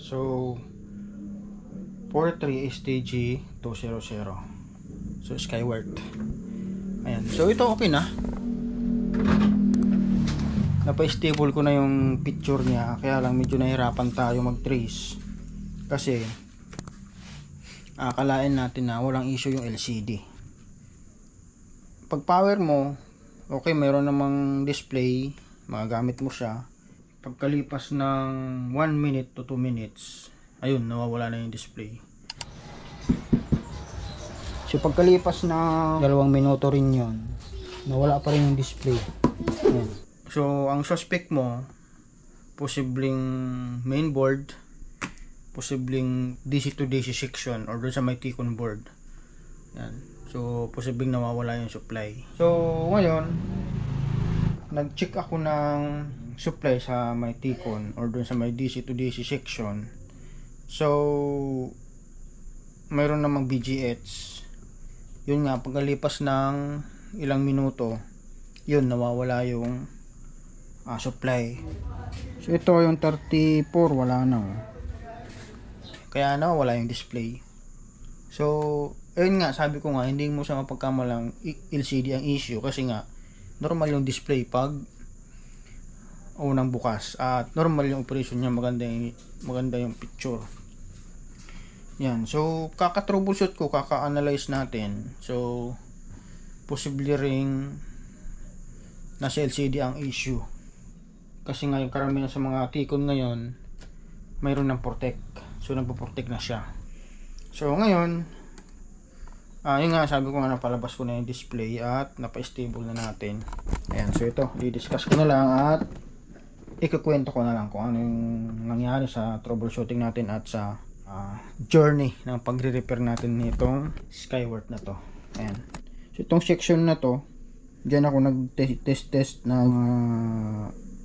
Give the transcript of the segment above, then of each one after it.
So 43 STG 200. So Skyworth. Ayan. So ito okay na. Napa-stable ko na yung picture niya, kaya lang medyo nahirapan tayo mag-trace kasi akalain natin na walang issue yung LCD. Pag power mo, okay, mayroon namang display, magagamit mo siya. Pagkalipas ng 1 minute to 2 minutes, ayun, nawawala na yung display. So pagkalipas ng 2 minuto rin yun, nawala pa rin yung display. Ayan. So, ang suspect mo, posibleng mainboard, posibleng DC to DC section, or doon sa may T-con board. Yan. So, posibleng nawawala yung supply. So, ngayon, nag-check ako ng supply sa may T-con, or doon sa may DC to DC section. So, mayroon namang BGH. Yun nga, pagkalipas ng ilang minuto, yun, nawawala yung supply. So ito yung 34, wala na. Kaya wala yung display. So ayun nga, sabi ko nga, hindi mo sa mapagkamalang LCD ang issue kasi nga normal yung display pag unang bukas at normal yung operation niya, maganda yung picture. Yan. So kaka-troubleshoot ko, kaka-analyze natin. So posible ring nasa LCD ang issue. Kasi nga yung karamihan sa mga T-con ngayon mayroon ng protect. So nagpo-protect na siya. So ngayon yun nga, sabi ko nga, napalabas ko na yung display at napa-stable na natin. Ayan, so ito, i-discuss ko na lang at ikukwento ko na lang kung ano yung nangyari sa troubleshooting natin at sa journey ng pagre-repair natin nitong Skyworth na to. Ayan. So itong section na to, diyan ako nag-test ng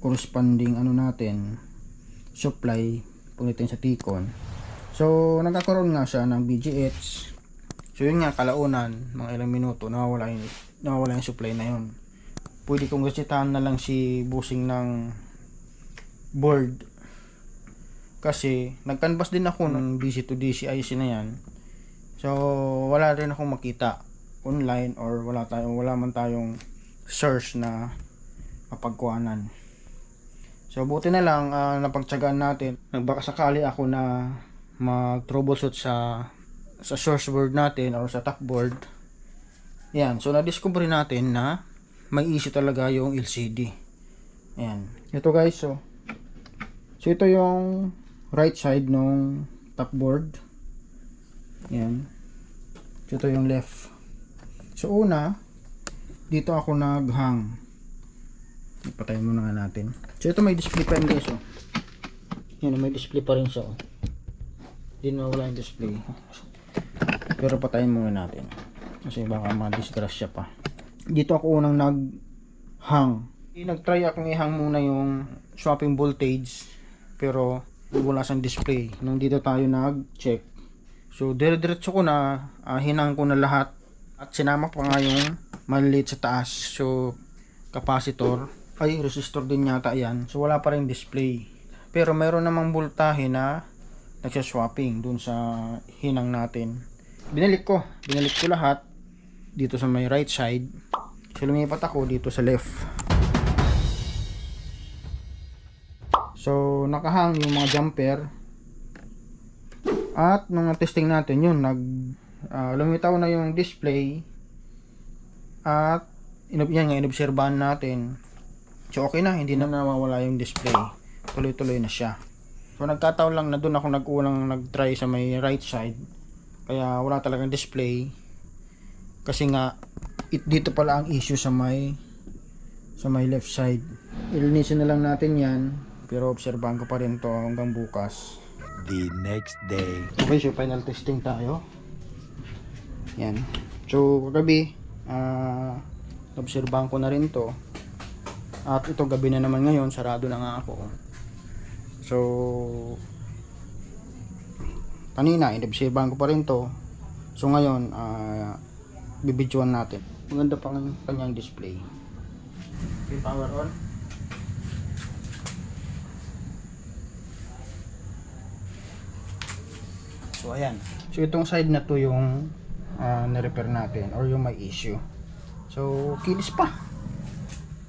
corresponding natin supply punitin sa T-con. So nagkakaroon nga siya ng BGH. So yun nga, kalaunan mga ilang minuto nawawala yung supply na yun. Pwede kong gasitahan na lang si busing ng board kasi nag-canvas din ako ng DC to DC IC na yan. So wala rin akong makita online or wala man tayong search na mapagkuhanan. So buti na lang napagtsagaan natin. Nagbaka sakali ako na mag-troubleshoot sa source board natin or sa top board. Yan, so na-discover natin na may issue talaga yung LCD. Yan. Ito guys, so ito yung right side ng top board. Yan. So ito yung left. So una, dito ako naghang. Ipatayin muna nga natin. So ito may display pa rin guys, oh. Yan, may display pa rin siya, oh. Hindi na wala yung display. Pero patayin muna natin kasi baka ma-disgrasya pa. Dito ako unang nag-hang. Nag-try akong i-hang muna yung swapping voltage pero wala siyang display. Nung dito tayo nag-check, so dire-diretso ko na, hinang ko na lahat at sinama pa nga yung maliliit sa taas. So capacitor ay resistor din yata yan. So wala pa rin display. Pero mayroon namang voltahe na nagsaswapping dun sa hinang natin. Binalik ko lahat dito sa may right side. So lumipat ako dito sa left. So nakahang yung mga jumper. At nung testing natin yun, lumitaw na yung display. At yan nga, inobserbahan natin. So okay na, hindi na nawawala yung display. Tuloy-tuloy na siya. So nagkataon lang na doon ako nag-unang nag-try sa may right side. Kaya wala talagang display. Kasi nga dito pala ang issue sa may left side. Ilinisin na lang natin 'yan, pero obserbahan ko pa rin 'to hanggang bukas. The next day. Okay, so final testing tayo. Yan. So kagabi obserbahan ko na rin 'to. At ito gabi na naman ngayon, sarado na nga ako. So kanina inobserbahan ko pa rin 'to. So ngayon bibidyoan natin. Maganda pa ng kanyang display. Okay, power on. So ayan. So itong side na to yung na-repair natin or yung may issue. So kinis pa.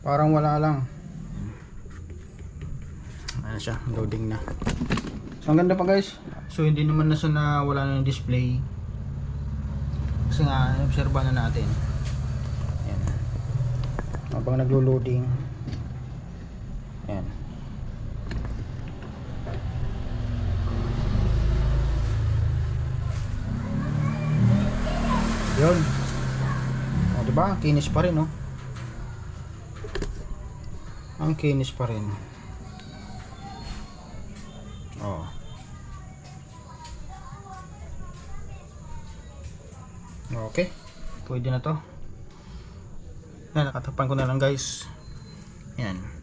Parang wala lang. Ayan siya, loading na. So ang ganda pa guys. So hindi naman na siya na wala na yung display. Kasi nga obserba na natin. Ayan. Habang naglo-loading. Ayan. Yun. O diba? Kinis pa rin, no? Ang kinis pa rin. Oh. Okay. Pwede na to. Yan, nakatapan ko na lang guys. Yan.